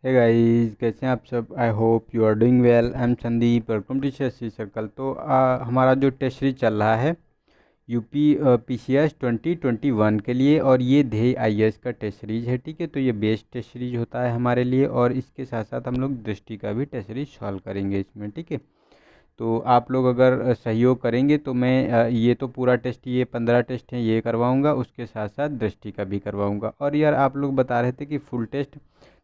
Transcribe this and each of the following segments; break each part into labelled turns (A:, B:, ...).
A: Hey guys, कैसे हैं आप सब। I hope you are doing well. I am Sandeep, welcome to C circle. तो हमारा जो टेस्ट सीरीज चल रहा है यूपी पीसीएस 2021 के लिए, और ये ध्येय आईएएस का टेस्ट सीरीज है। ठीक है, तो ये बेस्ट टेस्ट सीरीज होता है हमारे लिए, और इसके साथ साथ हम लोग दृष्टि का भी टेस्ट सीरीज सॉल्व करेंगे इसमें। ठीक है, तो आप लोग अगर सहयोग करेंगे तो मैं ये तो पूरा टेस्ट, ये 15 टेस्ट हैं, ये करवाऊंगा, उसके साथ साथ दृष्टि का भी करवाऊंगा। और यार आप लोग बता रहे थे कि फुल टेस्ट,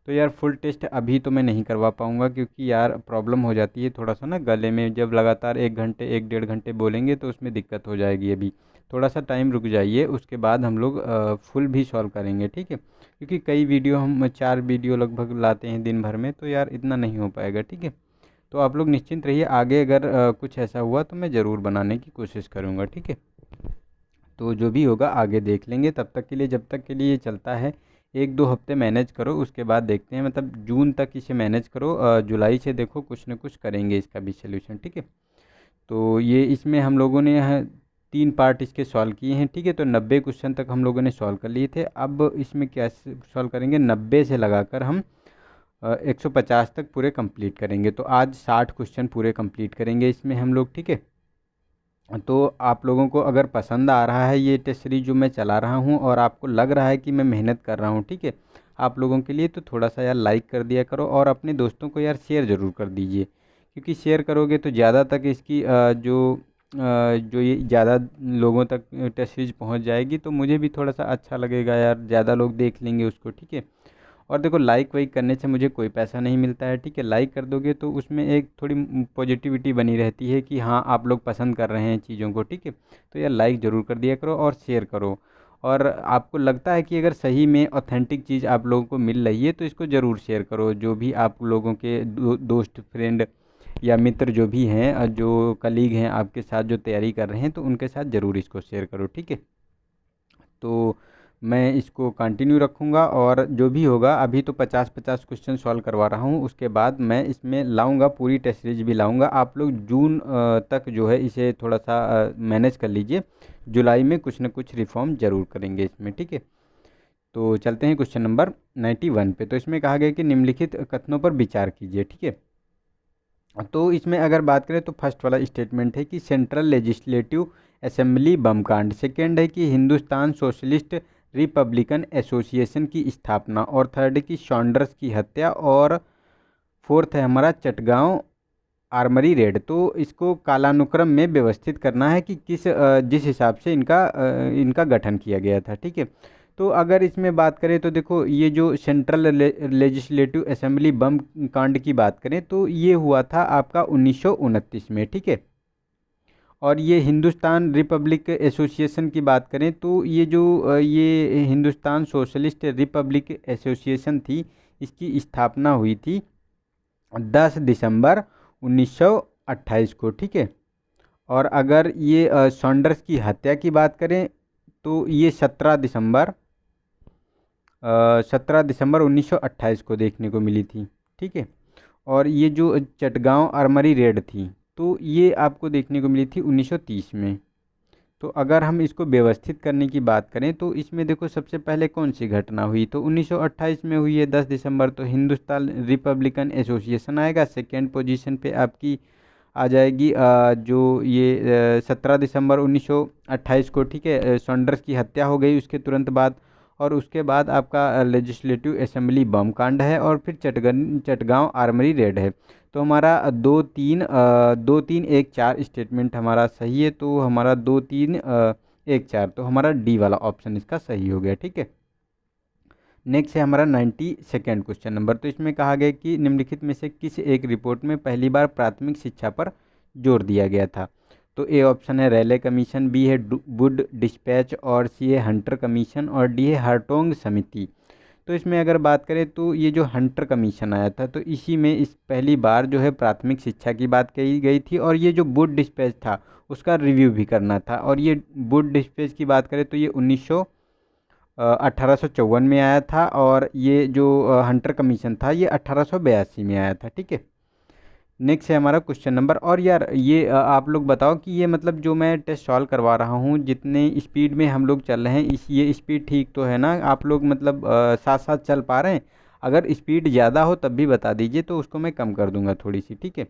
A: तो यार फुल टेस्ट अभी तो मैं नहीं करवा पाऊंगा, क्योंकि यार प्रॉब्लम हो जाती है थोड़ा सा ना गले में। जब लगातार 1 घंटे 1 डेढ़ घंटे बोलेंगे तो उसमें दिक्कत हो जाएगी। अभी थोड़ा सा टाइम रुक जाइए, उसके बाद हम लोग फुल भी सॉल्व करेंगे। ठीक है, क्योंकि कई वीडियो, हम 4 वीडियो लगभग लाते हैं दिन भर में, तो यार इतना नहीं हो पाएगा। ठीक है, तो आप लोग निश्चिंत रहिए, आगे अगर कुछ ऐसा हुआ तो मैं ज़रूर बनाने की कोशिश करूँगा। ठीक है, तो जो भी होगा आगे देख लेंगे। तब तक के लिए, जब तक के लिए ये चलता है, 1-2 हफ्ते मैनेज करो, उसके बाद देखते हैं। मतलब जून तक इसे मैनेज करो, जुलाई से देखो कुछ न कुछ करेंगे इसका भी सलूशन। ठीक है, तो ये इसमें हम लोगों ने यहाँ 3 पार्ट इसके सॉल्व किए हैं। ठीक है, तो 90 क्वेश्चन तक हम लोगों ने सॉल्व कर लिए थे। अब इसमें क्या सॉल्व करेंगे, 90 से लगाकर हम 150 तक पूरे कंप्लीट करेंगे। तो आज 60 क्वेश्चन पूरे कंप्लीट करेंगे इसमें हम लोग। ठीक है, तो आप लोगों को अगर पसंद आ रहा है ये टेस्ट सीरीज जो मैं चला रहा हूँ, और आपको लग रहा है कि मैं मेहनत कर रहा हूँ, ठीक है, आप लोगों के लिए, तो थोड़ा सा यार लाइक कर दिया करो, और अपने दोस्तों को यार शेयर ज़रूर कर दीजिए। क्योंकि शेयर करोगे तो ज़्यादा तक इसकी जो ये ज़्यादा लोगों तक टेस्ट सीरीज पहुँच जाएगी, तो मुझे भी थोड़ा सा अच्छा लगेगा यार, ज़्यादा लोग देख लेंगे उसको। ठीक है, और देखो लाइक वाइक करने से मुझे कोई पैसा नहीं मिलता है। ठीक है, लाइक कर दोगे तो उसमें एक थोड़ी पॉजिटिविटी बनी रहती है कि हाँ आप लोग पसंद कर रहे हैं चीज़ों को। ठीक है, तो यार लाइक ज़रूर कर दिया करो और शेयर करो। और आपको लगता है कि अगर सही में ऑथेंटिक चीज़ आप लोगों को मिल रही है तो इसको ज़रूर शेयर करो। जो भी आप लोगों के दोस्त, फ्रेंड या मित्र जो भी हैं, जो कलीग हैं आपके साथ जो तैयारी कर रहे हैं, तो उनके साथ ज़रूर इसको शेयर करो। ठीक है, तो मैं इसको कंटिन्यू रखूँगा, और जो भी होगा, अभी तो 50-50 क्वेश्चन सॉल्व करवा रहा हूँ, उसके बाद मैं इसमें लाऊंगा पूरी टेस्ट सीरीज भी लाऊंगा। आप लोग जून तक जो है इसे थोड़ा सा मैनेज कर लीजिए। जुलाई में कुछ न कुछ रिफॉर्म ज़रूर करेंगे इसमें। ठीक है, तो चलते हैं क्वेश्चन नंबर 91 पे। तो इसमें कहा गया कि निम्नलिखित कथनों पर विचार कीजिए। ठीक है, तो इसमें अगर बात करें तो फर्स्ट वाला स्टेटमेंट है कि सेंट्रल लेजिस्लेटिव असेंबली बम कांड। सेकेंड है कि हिंदुस्तान सोशलिस्ट रिपब्लिकन एसोसिएशन की स्थापना। और थर्ड है कि सॉन्डर्स की हत्या। और फोर्थ है हमारा चटगांव आर्मरी रेड। तो इसको कालानुक्रम में व्यवस्थित करना है कि जिस हिसाब से इनका गठन किया गया था। ठीक है, तो अगर इसमें बात करें तो देखो, ये जो सेंट्रल लेजिस्लेटिव असेंबली बम कांड की बात करें तो ये हुआ था आपका 1929 में। ठीक है, और ये हिंदुस्तान रिपब्लिक एसोसिएशन की बात करें तो ये हिंदुस्तान सोशलिस्ट रिपब्लिक एसोसिएशन थी, इसकी स्थापना हुई थी 10 दिसंबर 1928 को। ठीक है, और अगर ये सॉन्डर्स की हत्या की बात करें तो ये 17 दिसंबर 1928 को देखने को मिली थी। ठीक है, और ये जो चटगांव आर्मरी रेड थी तो ये आपको देखने को मिली थी 1930 में। तो अगर हम इसको व्यवस्थित करने की बात करें तो इसमें देखो सबसे पहले कौन सी घटना हुई, तो 1928 में हुई है 10 दिसंबर, तो हिंदुस्तान रिपब्लिकन एसोसिएशन आएगा। सेकेंड पोजीशन पे आपकी आ जाएगी जो ये 17 दिसंबर 1928 को। ठीक है, सॉन्डर्स की हत्या हो गई उसके तुरंत बाद, और उसके बाद आपका लेजिस्लेटिव असेंबली बम कांड है, और फिर चटगांव आर्मरी रेड है। तो हमारा 2-3-1-4 स्टेटमेंट हमारा सही है। तो हमारा 2-3-1-4, तो हमारा डी वाला ऑप्शन इसका सही हो गया। ठीक है, नेक्स्ट है हमारा 92nd क्वेश्चन नंबर। तो इसमें कहा गया कि निम्नलिखित में से किस एक रिपोर्ट में पहली बार प्राथमिक शिक्षा पर जोर दिया गया था। तो ए ऑप्शन है रैले कमीशन, बी है वुड डिस्पैच, और सी है हंटर कमीशन, और डी है हार्टोंग समिति। तो इसमें अगर बात करें तो ये जो हंटर कमीशन आया था, तो इसी में इस पहली बार जो है प्राथमिक शिक्षा की बात कही गई थी। और ये जो वुड डिस्पैच था उसका रिव्यू भी करना था। और ये वुड डिस्पैच की बात करें तो ये 1854 में आया था, और ये जो हंटर कमीशन था ये 1882 में आया था। ठीक है, नेक्स्ट है हमारा क्वेश्चन नंबर। और यार ये आप लोग बताओ कि ये मतलब जो मैं टेस्ट सॉल्व करवा रहा हूँ, जितने स्पीड में हम लोग चल रहे हैं, ये स्पीड ठीक तो है ना? आप लोग मतलब साथ साथ चल पा रहे हैं? अगर स्पीड ज़्यादा हो तब भी बता दीजिए, तो उसको मैं कम कर दूंगा थोड़ी सी, ठीक है।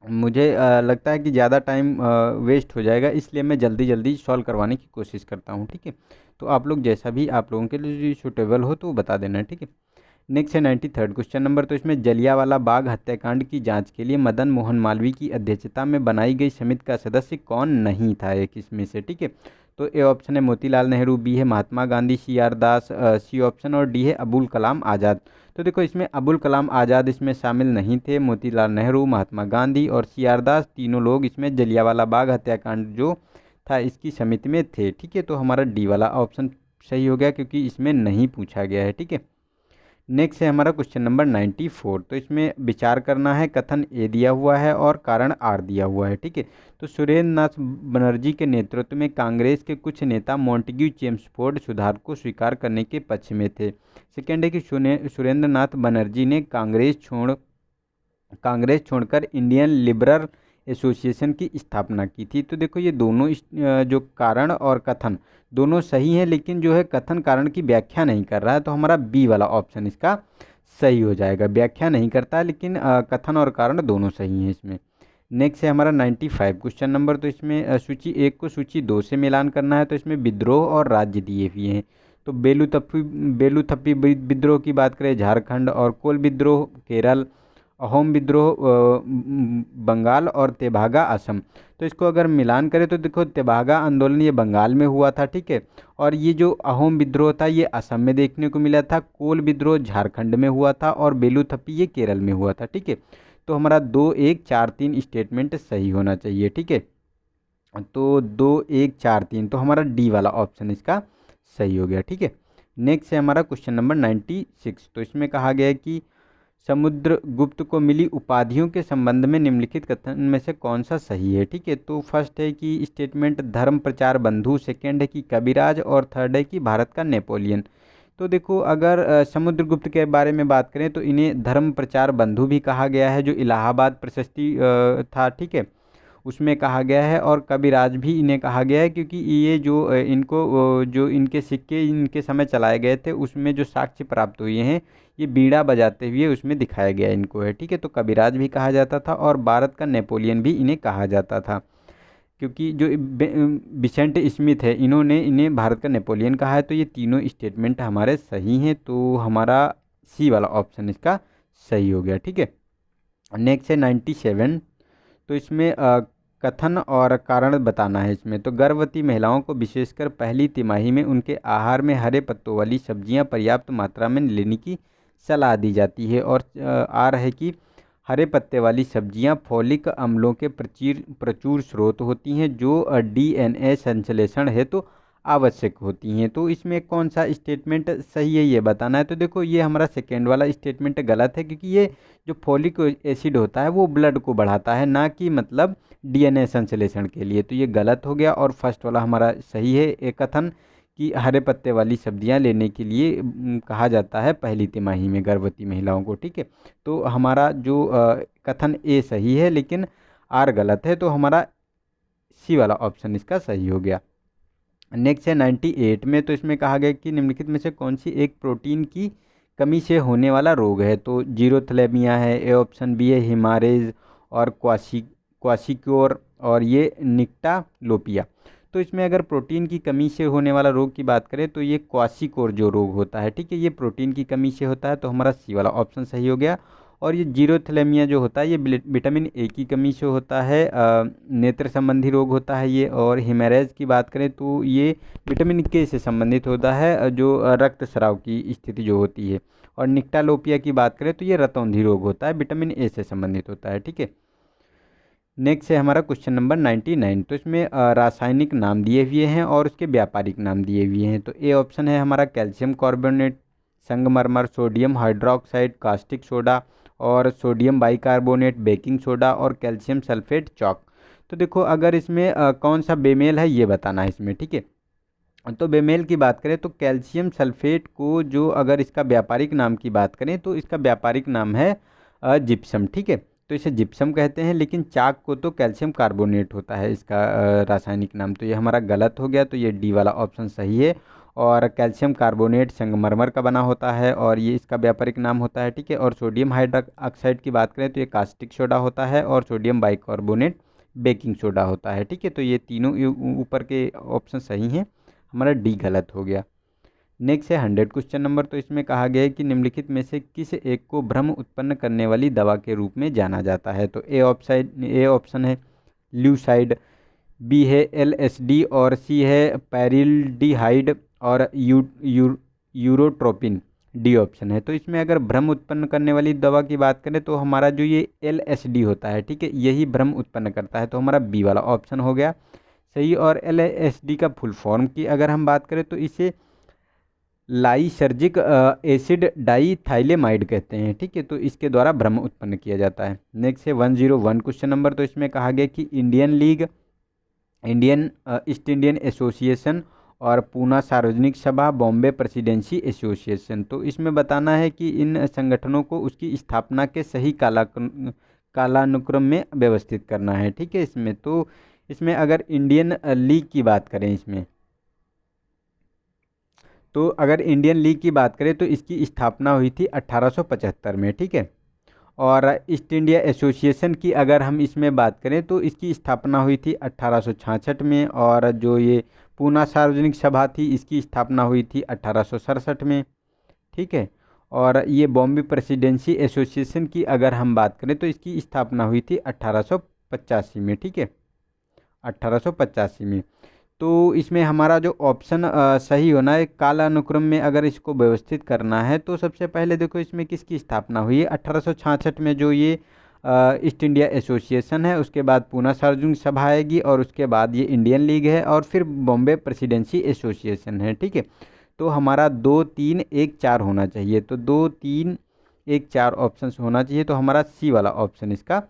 A: मुझे लगता है कि ज़्यादा टाइम वेस्ट हो जाएगा, इसलिए मैं जल्दी जल्दी सॉल्व करवाने की कोशिश करता हूँ, ठीक है। तो आप लोग जैसा भी आप लोगों के लिए सूटेबल हो तो बता देना, ठीक है। नेक्स्ट है 93rd क्वेश्चन नंबर। तो इसमें जलियांवाला बाग हत्याकांड की जांच के लिए मदन मोहन मालवीय की अध्यक्षता में बनाई गई समिति का सदस्य कौन नहीं था, एक इसमें से, ठीक है। तो ए ऑप्शन है मोतीलाल नेहरू, बी है महात्मा गांधी, सी आर दास सी ऑप्शन, और डी है अबुल कलाम आज़ाद। तो देखो इसमें अबुल कलाम आज़ाद इसमें शामिल नहीं थे, मोतीलाल नेहरू, महात्मा गांधी और सी आर दास तीनों लोग इसमें जलियांवाला बाग हत्याकांड जो था इसकी समिति में थे, ठीक है। तो हमारा डी वाला ऑप्शन सही हो गया, क्योंकि इसमें नहीं पूछा गया है, ठीक है। नेक्स्ट है हमारा क्वेश्चन नंबर 94। तो इसमें विचार करना है, कथन ए दिया हुआ है और कारण आर दिया हुआ है, ठीक है। तो सुरेंद्र नाथ बनर्जी के नेतृत्व में कांग्रेस के कुछ नेता मॉन्टेग्यू चेम्सफोर्ड सुधार को स्वीकार करने के पक्ष में थे। सेकेंड है कि सुरेंद्र नाथ बनर्जी ने कांग्रेस छोड़कर इंडियन लिबरल एसोसिएशन की स्थापना की थी। तो देखो ये दोनों जो कारण और कथन दोनों सही हैं, लेकिन जो है कथन कारण की व्याख्या नहीं कर रहा है, तो हमारा बी वाला ऑप्शन इसका सही हो जाएगा। व्याख्या नहीं करता है, लेकिन कथन और कारण दोनों सही हैं इसमें। नेक्स्ट है हमारा 95 क्वेश्चन नंबर। तो इसमें सूची 1 को सूची 2 से मिलान करना है। तो इसमें विद्रोह और राज्य दिए हुए हैं। तो बेलू थप्पी विद्रोह की बात करें झारखंड, और कोल विद्रोह केरल, अहोम विद्रोह बंगाल और तेभागा असम। तो इसको अगर मिलान करें तो देखो तेभागा आंदोलन ये बंगाल में हुआ था, ठीक है। और ये जो अहोम विद्रोह था ये असम में देखने को मिला था, कोल विद्रोह झारखंड में हुआ था और बेलूथप्पी ये केरल में हुआ था, ठीक है। तो हमारा 2 1 4 3 स्टेटमेंट सही होना चाहिए, ठीक है। तो 2 1 4 3 तो हमारा डी वाला ऑप्शन इसका सही हो गया, ठीक है। नेक्स्ट है हमारा क्वेश्चन नंबर 96। तो इसमें कहा गया है कि समुद्रगुप्त को मिली उपाधियों के संबंध में निम्नलिखित कथन में से कौन सा सही है, ठीक है। तो फर्स्ट है कि स्टेटमेंट धर्म प्रचार बंधु, सेकंड है कि कविराज, और थर्ड है कि भारत का नेपोलियन। तो देखो अगर समुद्रगुप्त के बारे में बात करें तो इन्हें धर्म प्रचार बंधु भी कहा गया है, जो इलाहाबाद प्रशस्ति था, ठीक है, उसमें कहा गया है। और कविराज भी इन्हें कहा गया है, क्योंकि ये जो जो इनके सिक्के इनके समय चलाए गए थे उसमें जो साक्ष्य प्राप्त हुए हैं ये बीड़ा बजाते हुए उसमें दिखाया गया इनको है, ठीक है। तो कविराज भी कहा जाता था और भारत का नेपोलियन भी इन्हें कहा जाता था, क्योंकि जो बिसेंट स्मिथ है इन्होंने इन्हें भारत का नेपोलियन कहा है। तो ये तीनों स्टेटमेंट हमारे सही हैं, तो हमारा सी वाला ऑप्शन इसका सही हो गया, ठीक है। नेक्स्ट है 97। तो इसमें कथन और कारण बताना है इसमें। तो गर्भवती महिलाओं को विशेषकर पहली तिमाही में उनके आहार में हरे पत्तों वाली सब्जियां पर्याप्त मात्रा में लेने की सलाह दी जाती है। और आर है कि हरे पत्ते वाली सब्जियां फोलिक अम्लों के प्रचुर स्रोत होती हैं, जो डीएनए संश्लेषण हेतु आवश्यक होती हैं। तो इसमें कौन सा स्टेटमेंट सही है ये बताना है। तो देखो ये हमारा सेकेंड वाला स्टेटमेंट गलत है, क्योंकि ये जो फोलिक एसिड होता है वो ब्लड को बढ़ाता है, ना कि मतलब डीएनए संश्लेषण के लिए। तो ये गलत हो गया। और फर्स्ट वाला हमारा सही है, एक कथन कि हरे पत्ते वाली सब्जियां लेने के लिए कहा जाता है पहली तिमाही में गर्भवती महिलाओं को, ठीक है। तो हमारा जो कथन ए सही है, लेकिन आर गलत है, तो हमारा सी वाला ऑप्शन इसका सही हो गया। नेक्स्ट है 98 में। तो इसमें कहा गया कि निम्नलिखित में से कौन सी एक प्रोटीन की कमी से होने वाला रोग है। तो जीरोथैलेमिया है, ए ऑप्शन, बी है हिमारेज, और क्वाशिक्योर, और ये निक्टालोपिया। तो इसमें अगर प्रोटीन की कमी से होने वाला रोग की बात करें तो ये क्वाशिकोर जो रोग होता है, ठीक है, ये प्रोटीन की कमी से होता है, तो हमारा सी वाला ऑप्शन सही हो गया। और ये जीरोथैलेमिया जो होता है ये विटामिन ए की कमी से होता है, नेत्र संबंधी रोग होता है ये। और हिमोरेज की बात करें तो ये विटामिन के से संबंधित होता है, जो रक्त स्राव की स्थिति जो होती है। और निक्टालोपिया की बात करें तो ये रतौंधी रोग होता है, विटामिन ए से संबंधित होता है, ठीक है। नेक्स्ट है हमारा क्वेश्चन नंबर 99। तो इसमें रासायनिक नाम दिए हुए हैं और उसके व्यापारिक नाम दिए हुए हैं। तो ए ऑप्शन है हमारा कैल्शियम कार्बोनेट, संगमरमर, सोडियम हाइड्रोक्साइड, कास्टिक सोडा, और सोडियम बाइकार्बोनेट, बेकिंग सोडा, और कैल्शियम सल्फेट चॉक। तो देखो अगर इसमें कौन सा बेमेल है ये बताना है इसमें, ठीक है। तो बेमेल की बात करें तो कैल्शियम सल्फेट को जो अगर इसका व्यापारिक नाम की बात करें तो इसका व्यापारिक नाम है जिप्सम, ठीक है। तो इसे जिप्सम कहते हैं, लेकिन चाक को तो कैल्शियम कार्बोनेट होता है इसका रासायनिक नाम। तो ये हमारा गलत हो गया, तो ये डी वाला ऑप्शन सही है। और कैल्शियम कार्बोनेट संगमरमर का बना होता है और ये इसका व्यापारिक नाम होता है, ठीक है। और सोडियम हाइड्रोक्साइड की बात करें तो ये कास्टिक सोडा होता है और सोडियम बाइकार्बोनेट बेकिंग सोडा होता है, ठीक है। तो ये तीनों ऊपर के ऑप्शन सही हैं, हमारा डी गलत हो गया। नेक्स्ट है 100 क्वेश्चन नंबर। तो इसमें कहा गया है कि निम्नलिखित में से किस एक को भ्रम उत्पन्न करने वाली दवा के रूप में जाना जाता है। तो ए ऑप्शन है ल्यूसाइड, बी है एलएसडी और सी है पैरिल्डिहाइड और यूरोट्रोपिन, डी ऑप्शन है। तो इसमें अगर भ्रम उत्पन्न करने वाली दवा की बात करें तो हमारा जो ये एलएसडी होता है, ठीक है, यही भ्रम उत्पन्न करता है, तो हमारा बी वाला ऑप्शन हो गया सही। और एलएसडी का फुल फॉर्म की अगर हम बात करें तो इसे लाइसर्जिक एसिड डाईथाइलेमाइड कहते हैं, ठीक है। तो इसके द्वारा भ्रम उत्पन्न किया जाता है। नेक्स्ट है 101 क्वेश्चन नंबर। तो इसमें कहा गया कि इंडियन ईस्ट इंडियन एसोसिएशन और पूना सार्वजनिक सभा, बॉम्बे प्रेसिडेंसी एसोसिएशन, तो इसमें बताना है कि इन संगठनों को उसकी स्थापना के सही कालानुक्रम में व्यवस्थित करना है, ठीक है। इसमें अगर इंडियन लीग की बात करें, तो अगर इंडियन लीग की बात करें तो इसकी स्थापना हुई थी 1875 में, ठीक है। और ईस्ट इंडिया एसोसिएशन की अगर हम इसमें बात करें तो इसकी स्थापना हुई थी 1866 में। और जो ये पूना सार्वजनिक सभा थी इसकी स्थापना हुई थी 1867 में, ठीक है। और ये बॉम्बे प्रेसिडेंसी एसोसिएशन की अगर हम बात करें तो इसकी स्थापना हुई थी 1885 में, ठीक है, 1885 में। तो इसमें हमारा जो ऑप्शन सही होना है, कालानुक्रम में अगर इसको व्यवस्थित करना है तो सबसे पहले देखो इसमें किसकी स्थापना हुई है, 1866 में जो ये ईस्ट इंडिया एसोसिएशन है, उसके बाद पूना सार्वजनिक सभा आएगी और उसके बाद ये इंडियन लीग है और फिर बॉम्बे प्रेसिडेंसी एसोसिएशन है, ठीक है। तो हमारा 2 3 1 4 होना चाहिए, तो 2 3 1 4 ऑप्शन होना चाहिए, तो हमारा सी वाला ऑप्शन इसका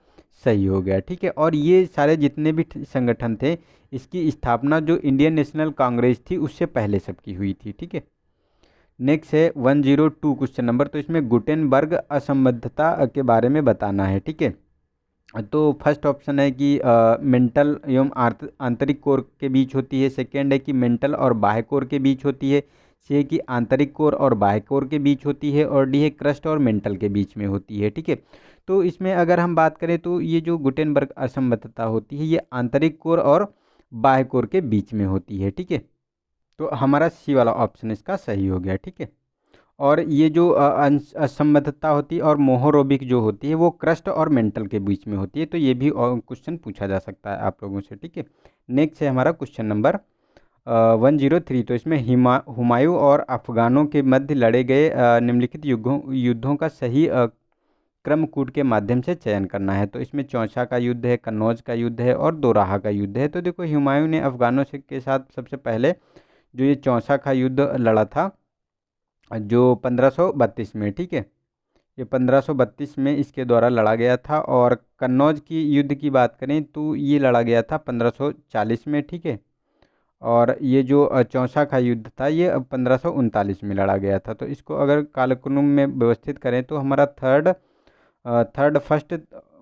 A: सही हो गया, ठीक है। और ये सारे जितने भी संगठन थे इसकी स्थापना जो इंडियन नेशनल कांग्रेस थी उससे पहले सबकी हुई थी, ठीक है। नेक्स्ट है 102 क्वेश्चन नंबर। तो इसमें गुटेनबर्ग असंबद्धता के बारे में बताना है, ठीक है। तो फर्स्ट ऑप्शन है कि मेंटल एवं आंतरिक कोर के बीच होती है, सेकेंड है कि मेंटल और बाह्य कोर के बीच होती है, सी है कि आंतरिक कोर और बाह्य कोर के बीच होती है, और डी है क्रस्ट और मेंटल के बीच में होती है, ठीक है। तो इसमें अगर हम बात करें तो ये जो गुटेनबर्ग असंबद्धता होती है ये आंतरिक कोर और बाह्य कोर के बीच में होती है, ठीक है। तो हमारा सी वाला ऑप्शन इसका सही हो गया, ठीक है। और ये जो असंबद्धता होती है और मोहोरोबिक जो होती है वो क्रस्ट और मेंटल के बीच में होती है, तो ये भी क्वेश्चन पूछा जा सकता है आप लोगों से, ठीक है। नेक्स्ट है हमारा क्वेश्चन नंबर 103। तो इसमें हुमायूं और अफगानों के मध्य लड़े गए निम्नलिखित युद्धों का सही क्रमकूट के माध्यम से चयन करना है। तो इसमें चौसा का युद्ध है, कन्नौज का युद्ध है और दोराहा का युद्ध है। तो देखो हुमायूं ने अफगानों से के साथ सबसे पहले जो ये चौसा का युद्ध लड़ा था जो 1532 में, ठीक है, ये 1532 में इसके द्वारा लड़ा गया था। और कन्नौज की युद्ध की बात करें तो ये लड़ा गया था 1540 में, ठीक है। और ये जो चौसा का युद्ध था ये 1539 में लड़ा गया था। तो इसको अगर कालक्रम में व्यवस्थित करें तो हमारा फर्स्ट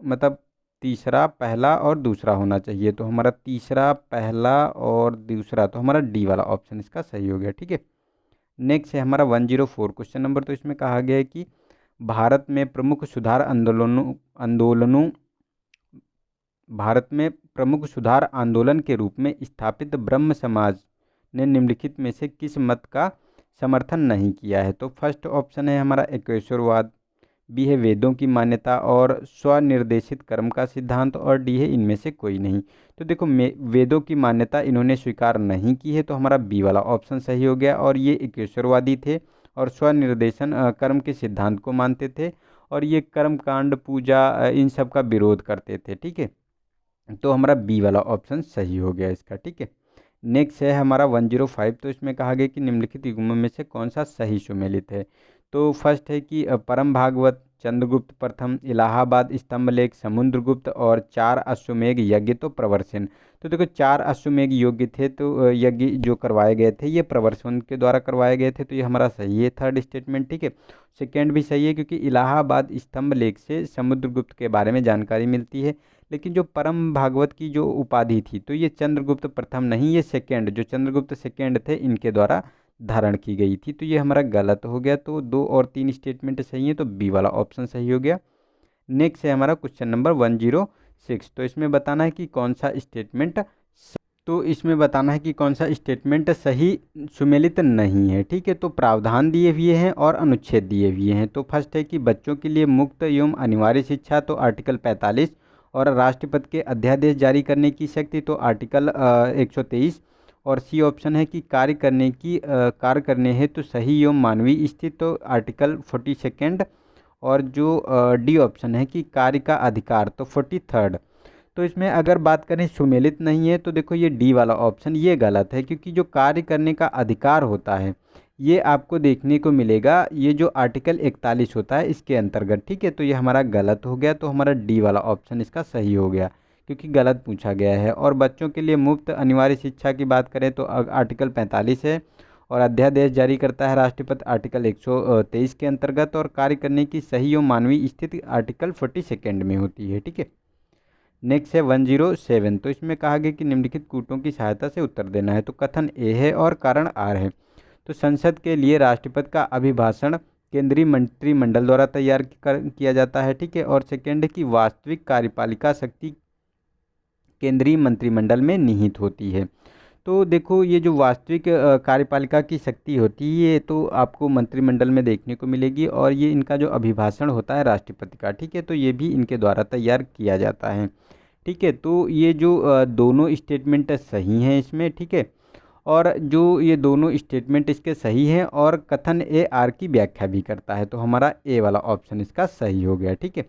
A: मतलब तीसरा, पहला और दूसरा होना चाहिए। तो हमारा तीसरा, पहला और दूसरा, तो हमारा डी वाला ऑप्शन इसका सही हो गया, ठीक है। नेक्स्ट है हमारा 104 क्वेश्चन नंबर। तो इसमें कहा गया है कि भारत में प्रमुख सुधार आंदोलन के रूप में स्थापित ब्रह्म समाज ने निम्नलिखित में से किस मत का समर्थन नहीं किया है। तो फर्स्ट ऑप्शन है हमारा एकेश्वरवाद, बी है वेदों की मान्यता और स्वनिर्देशित कर्म का सिद्धांत, और डी है इनमें से कोई नहीं। तो देखो वेदों की मान्यता इन्होंने स्वीकार नहीं की है, तो हमारा बी वाला ऑप्शन सही हो गया। और ये एकेश्वरवादी थे और स्वनिर्देशन कर्म के सिद्धांत को मानते थे, और ये कर्म कांड, पूजा इन सब का विरोध करते थे, ठीक है। तो हमारा बी वाला ऑप्शन सही हो गया इसका, ठीक है। नेक्स्ट है हमारा 105। तो इसमें कहा गया कि निम्नलिखित युग्मों में से कौन सा सही सुमेलित है। तो फर्स्ट है कि परम भागवत, चंद्रगुप्त प्रथम, इलाहाबाद स्तंभलेख, समुद्रगुप्त और 4 अश्वमेध यज्ञ तो प्रवर्सन। तो देखो 4 अश्वमेध यज्ञ थे, तो यज्ञ जो करवाए गए थे ये प्रवर्सन के द्वारा करवाए गए थे, तो ये हमारा सही है थर्ड स्टेटमेंट, ठीक है। सेकेंड भी सही है क्योंकि इलाहाबाद स्तंभलेख से समुद्रगुप्त के बारे में जानकारी मिलती है। लेकिन जो परम भागवत की जो उपाधि थी तो ये चंद्रगुप्त प्रथम नहीं, ये सेकेंड, जो चंद्रगुप्त सेकेंड थे इनके द्वारा धारण की गई थी। तो ये हमारा गलत हो गया। तो 2 और 3 स्टेटमेंट सही है, तो बी वाला ऑप्शन सही हो गया। नेक्स्ट है हमारा क्वेश्चन नंबर 106। तो इसमें बताना है कि कौन सा स्टेटमेंट सही सुमेलित नहीं है। ठीक है, तो प्रावधान दिए हुए हैं और अनुच्छेद दिए हुए हैं। तो फर्स्ट है कि बच्चों के लिए मुफ्त एवं अनिवार्य शिक्षा, तो आर्टिकल 45, और राष्ट्रपति के अध्यादेश जारी करने की शक्ति, तो आर्टिकल 123। और सी ऑप्शन है कि कार्य करने हेतु सही एवं मानवीय स्थिति, तो आर्टिकल 42। और जो डी ऑप्शन है कि कार्य का अधिकार, तो 43। तो इसमें अगर बात करें सुमेलित नहीं है, तो देखो ये डी वाला ऑप्शन ये गलत है, क्योंकि जो कार्य करने का अधिकार होता है ये आपको देखने को मिलेगा ये जो आर्टिकल 41 होता है इसके अंतर्गत। ठीक है, तो ये हमारा गलत हो गया। तो हमारा डी वाला ऑप्शन इसका सही हो गया, क्योंकि गलत पूछा गया है। और बच्चों के लिए मुफ्त अनिवार्य शिक्षा की बात करें तो आर्टिकल 45 है, और अध्यादेश जारी करता है राष्ट्रपति आर्टिकल 123 के अंतर्गत, और कार्य करने की सही और मानवीय स्थिति आर्टिकल 42 में होती है। ठीक है, नेक्स्ट है 107। तो इसमें कहा गया कि निम्नलिखित कूटों की सहायता से उत्तर देना है। तो कथन ए है और कारण आर है। तो संसद के लिए राष्ट्रपति का अभिभाषण केंद्रीय मंत्रिमंडल द्वारा तैयार किया जाता है। ठीक है, और सेकेंड है कि वास्तविक कार्यपालिका शक्ति केंद्रीय मंत्रिमंडल में निहित होती है। तो देखो ये जो वास्तविक कार्यपालिका की शक्ति होती है ये तो आपको मंत्रिमंडल में देखने को मिलेगी, और ये इनका जो अभिभाषण होता है राष्ट्रपति का, ठीक है, तो ये भी इनके द्वारा तैयार किया जाता है। ठीक है, तो ये जो दोनों स्टेटमेंट सही हैं इसमें। ठीक है, और जो ये दोनों स्टेटमेंट इसके सही हैं, और कथन ए आर की व्याख्या भी करता है। तो हमारा ए वाला ऑप्शन इसका सही हो गया। ठीक है,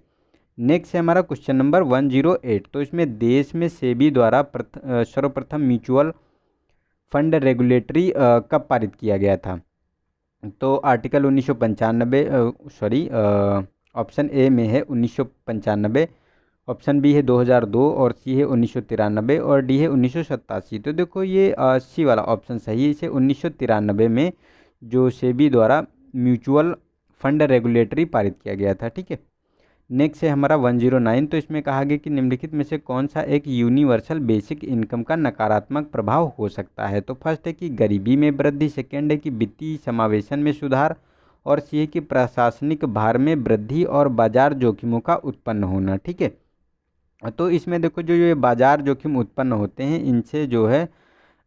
A: नेक्स्ट है हमारा क्वेश्चन नंबर 108। तो इसमें देश में सेबी द्वारा सर्वप्रथम म्यूचुअल फंड रेगुलेटरी कब पारित किया गया था? तो आर्टिकल 1995, ऑप्शन ए में है 1995, ऑप्शन बी है 2002, और सी है 1993, और डी है 1987। तो देखो ये सी वाला ऑप्शन सही है। इसे 1993 में जो सेबी द्वारा म्यूचुअल फंड रेगुलेटरी पारित किया गया था। ठीक है, नेक्स्ट है हमारा 109। तो इसमें कहा गया कि निम्नलिखित में से कौन सा एक यूनिवर्सल बेसिक इनकम का नकारात्मक प्रभाव हो सकता है? तो फर्स्ट है कि गरीबी में वृद्धि, सेकेंड है कि वित्तीय समावेशन में सुधार, और सी है कि प्रशासनिक भार में वृद्धि और बाजार जोखिमों का उत्पन्न होना। ठीक है, तो इसमें देखो जो ये बाजार जोखिम उत्पन्न होते हैं इनसे जो है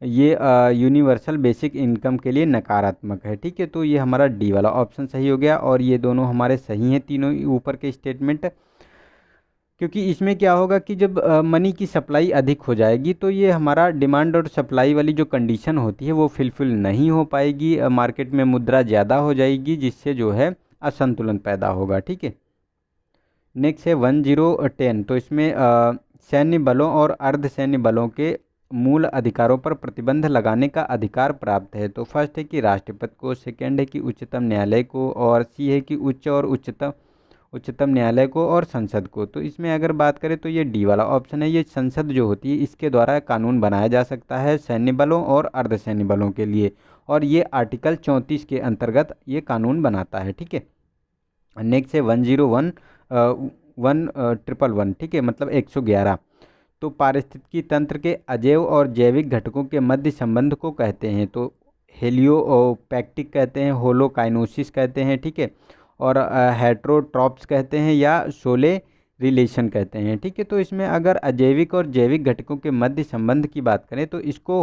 A: ये यूनिवर्सल बेसिक इनकम के लिए नकारात्मक है। ठीक है, तो ये हमारा डी वाला ऑप्शन सही हो गया, और ये दोनों हमारे सही हैं तीनों ऊपर के स्टेटमेंट। क्योंकि इसमें क्या होगा कि जब मनी की सप्लाई अधिक हो जाएगी तो ये हमारा डिमांड और सप्लाई वाली जो कंडीशन होती है वो फुलफिल नहीं हो पाएगी, मार्केट में मुद्रा ज़्यादा हो जाएगी, जिससे जो है असंतुलन पैदा होगा। ठीक है, नेक्स्ट है 1010। तो इसमें सैन्य बलों और अर्धसैन्य बलों के मूल अधिकारों पर प्रतिबंध लगाने का अधिकार प्राप्त है। तो फर्स्ट है कि राष्ट्रपति को, सेकंड है कि उच्चतम न्यायालय को, और सी है कि उच्चतम न्यायालय को, और संसद को। तो इसमें अगर बात करें तो ये डी वाला ऑप्शन है। ये संसद जो होती है इसके द्वारा कानून बनाया जा सकता है सैन्य बलों और अर्धसैन्य बलों के लिए, और ये आर्टिकल 34 के अंतर्गत ये कानून बनाता है। ठीक है, नेक्स्ट है 111। ठीक है, मतलब 111। तो पारिस्थितिकी तंत्र के अजैव और जैविक घटकों के मध्य संबंध को कहते हैं। तो हेलियोपैक्टिक कहते हैं, होलोकाइनोसिस कहते हैं। ठीक है, और हेट्रोट्रॉप्स कहते हैं, या शोले रिलेशन कहते हैं। ठीक है, तो इसमें अगर अजैविक और जैविक घटकों के मध्य संबंध की बात करें तो इसको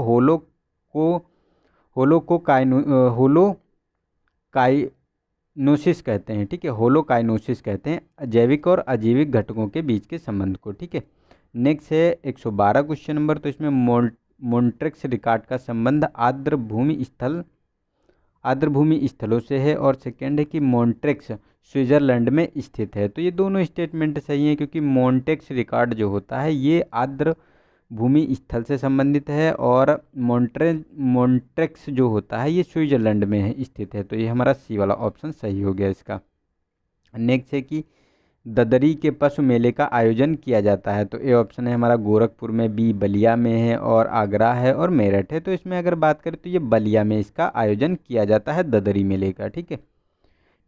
A: होलोकाइनोसिस कहते हैं। ठीक है, होलोकाइनोसिस कहते हैं जैविक और अजैविक घटकों के बीच के संबंध को। ठीक है, नेक्स्ट है 112 क्वेश्चन नंबर। तो इसमें मॉन्ट्रेक्स रिकॉर्ड का संबंध आर्द्र भूमि स्थलों से है, और सेकेंड है कि मॉन्ट्रेक्स स्विट्जरलैंड में स्थित है। तो ये दोनों स्टेटमेंट सही हैं, क्योंकि मॉन्ट्रेक्स रिकॉर्ड जो होता है ये आर्द्र भूमि स्थल से संबंधित है, और मॉन्ट्रेक्स जो होता है ये स्विट्जरलैंड में स्थित है। तो ये हमारा सी वाला ऑप्शन सही हो गया इसका। नेक्स्ट है कि ददरी के पशु मेले का आयोजन किया जाता है। तो ए ऑप्शन है हमारा गोरखपुर में, बी बलिया में है, और आगरा है, और मेरठ है। तो इसमें अगर बात करें तो ये बलिया में इसका आयोजन किया जाता है ददरी मेले का। ठीक है,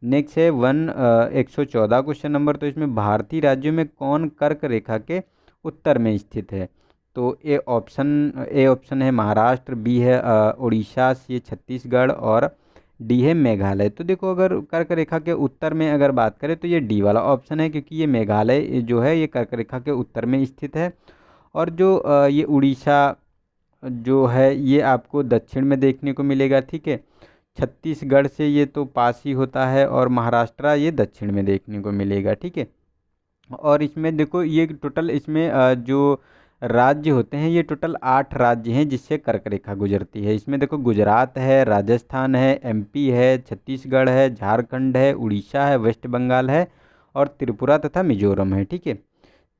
A: नेक्स्ट है 114 क्वेश्चन नंबर। तो इसमें भारतीय राज्यों में कौन कर्क रेखा के उत्तर में स्थित है? तो ए ऑप्शन है महाराष्ट्र, बी है उड़ीसा, सी है छत्तीसगढ़ और डी है मेघालय। तो देखो अगर कर्क रेखा के उत्तर में अगर बात करें तो ये डी वाला ऑप्शन है, क्योंकि ये मेघालय जो है ये कर्क रेखा के उत्तर में स्थित है। और जो ये उड़ीसा जो है ये आपको दक्षिण में देखने को मिलेगा, ठीक है। छत्तीसगढ़ से ये तो पास ही होता है और महाराष्ट्र ये दक्षिण में देखने को मिलेगा, ठीक है। और इसमें देखो ये टोटल इसमें जो राज्य होते हैं ये टोटल 8 राज्य हैं जिससे कर्क रेखा गुजरती है। इसमें देखो गुजरात है, राजस्थान है, एमपी है, छत्तीसगढ़ है, झारखंड है, उड़ीसा है, वेस्ट बंगाल है और त्रिपुरा तथा मिजोरम है, ठीक है।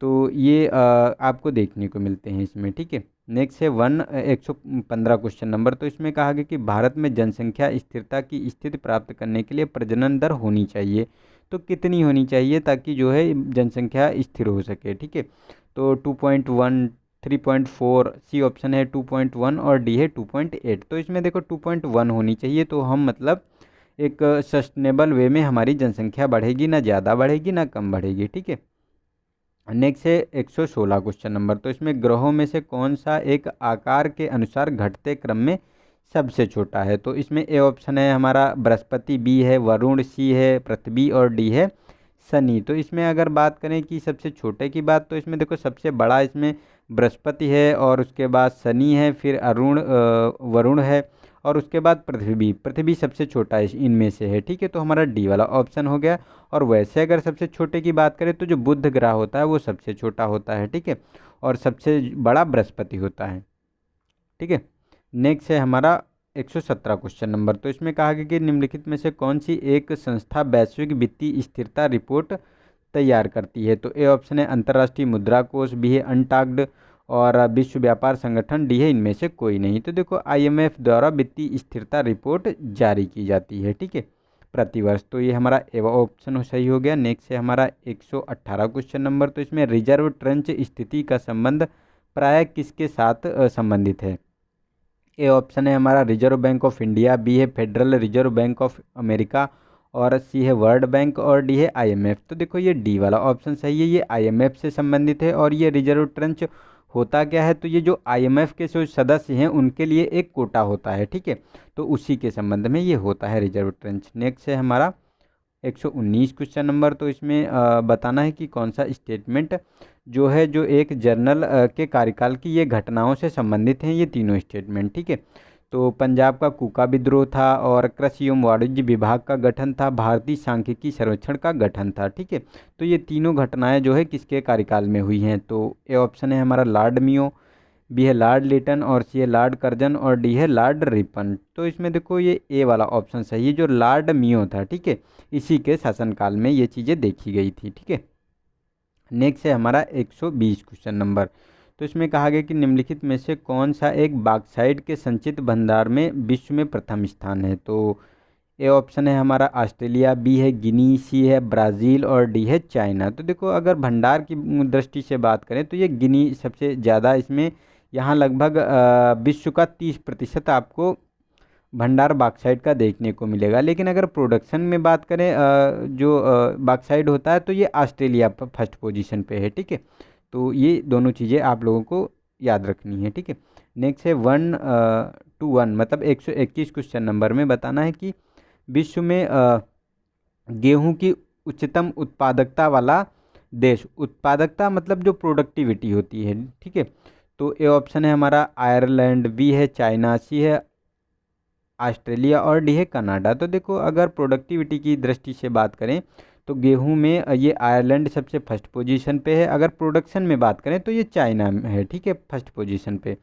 A: तो ये आपको देखने को मिलते हैं इसमें, ठीक है। नेक्स्ट है 115 क्वेश्चन नंबर। तो इसमें कहा गया कि भारत में जनसंख्या स्थिरता की स्थिति प्राप्त करने के लिए प्रजनन दर होनी चाहिए। तो कितनी होनी चाहिए ताकि जो है जनसंख्या स्थिर हो सके, ठीक है। तो 2.1, 3.4, सी ऑप्शन है 2.1 और डी है 2.8। तो इसमें देखो 2.1 होनी चाहिए, तो हम मतलब एक सस्टेनेबल वे में हमारी जनसंख्या बढ़ेगी, ना ज़्यादा बढ़ेगी ना कम बढ़ेगी, ठीक है। नेक्स्ट है 116 क्वेश्चन नंबर। तो इसमें ग्रहों में से कौन सा एक आकार के अनुसार घटते क्रम में सबसे छोटा है। तो इसमें ए ऑप्शन है हमारा बृहस्पति, बी है वरुण, सी है पृथ्वी और डी है शनि। तो इसमें अगर बात करें कि सबसे छोटे की बात, तो इसमें देखो सबसे बड़ा इसमें बृहस्पति है और उसके बाद शनि है, फिर वरुण है और उसके बाद पृथ्वी सबसे छोटा है इनमें से है, ठीक है। तो हमारा डी वाला ऑप्शन हो गया। और वैसे अगर सबसे छोटे की बात करें तो जो बुध ग्रह होता है वो सबसे छोटा होता है, ठीक है। और सबसे बड़ा बृहस्पति होता है, ठीक है। नेक्स्ट है हमारा 117 क्वेश्चन नंबर। तो इसमें कहा गया कि निम्नलिखित में से कौन सी एक संस्था वैश्विक वित्तीय स्थिरता रिपोर्ट तैयार करती है। तो ए ऑप्शन है अंतर्राष्ट्रीय मुद्रा कोष, बी है अनटाक्ड और विश्व व्यापार संगठन, डी है इनमें से कोई नहीं। तो देखो आईएमएफ द्वारा वित्तीय स्थिरता रिपोर्ट जारी की जाती है, ठीक है, प्रतिवर्ष। तो ये हमारा ए ऑप्शन सही हो गया। नेक्स्ट है हमारा 118 क्वेश्चन नंबर। तो इसमें रिजर्व ट्रेंच स्थिति का संबंध प्राय किसके साथ संबंधित है। ए ऑप्शन है हमारा reserve bank of India, B है federal reserve bank of America और सी है वर्ल्ड बैंक और डी है आईएमएफ। तो देखो ये डी वाला ऑप्शन सही है, ये आईएमएफ से संबंधित है। और ये रिजर्व ट्रेंच होता क्या है, तो ये जो आईएमएफ के जो सदस्य हैं उनके लिए एक कोटा होता है, ठीक है। तो उसी के संबंध में ये होता है रिजर्व ट्रेंच। नेक्स्ट है हमारा 119 क्वेश्चन नंबर। तो इसमें बताना है कि कौन सा स्टेटमेंट जो है जो एक जर्नल के कार्यकाल की ये घटनाओं से संबंधित हैं, ये तीनों स्टेटमेंट, ठीक है। तो पंजाब का कूका विद्रोह था और कृषि एवं वाणिज्य विभाग का गठन था, भारतीय सांख्यिकी सर्वेक्षण का गठन था, ठीक है। तो ये तीनों घटनाएं जो है किसके कार्यकाल में हुई हैं। तो ए ऑप्शन है हमारा लॉर्ड मियो, बी है लॉर्ड लिटन और सी है लॉर्ड कर्जन और डी है लॉर्ड रिपन। तो इसमें देखो ये ए वाला ऑप्शन सही है, जो लॉर्ड मियो था, ठीक है, इसी के शासनकाल में ये चीज़ें देखी गई थी, ठीक है। नेक्स्ट है हमारा 120 क्वेश्चन नंबर। तो इसमें कहा गया कि निम्नलिखित में से कौन सा एक बॉक्साइट के संचित भंडार में विश्व में प्रथम स्थान है। तो ए ऑप्शन है हमारा ऑस्ट्रेलिया, बी है गिनी, सी है ब्राज़ील और डी है चाइना। तो देखो अगर भंडार की दृष्टि से बात करें तो ये गिनी सबसे ज़्यादा, इसमें यहाँ लगभग विश्व का 30% आपको भंडार बॉक्साइट का देखने को मिलेगा। लेकिन अगर प्रोडक्शन में बात करें जो बॉक्साइट होता है तो ये ऑस्ट्रेलिया पर फर्स्ट पोजीशन पे है, ठीक है। तो ये दोनों चीज़ें आप लोगों को याद रखनी है, ठीक है। नेक्स्ट है 121 मतलब 121 क्वेश्चन नंबर में बताना है कि विश्व में गेहूं की उच्चतम उत्पादकता वाला देश, उत्पादकता मतलब जो प्रोडक्टिविटी होती है, ठीक है। तो ए ऑप्शन है हमारा आयरलैंड, बी है चाइना, सी है ऑस्ट्रेलिया और डी है कनाडा। तो देखो अगर प्रोडक्टिविटी की दृष्टि से बात करें तो गेहूं में ये आयरलैंड सबसे फर्स्ट पोजीशन पे है। अगर प्रोडक्शन में बात करें तो ये चाइना में है, ठीक है, फर्स्ट पोजीशन पे।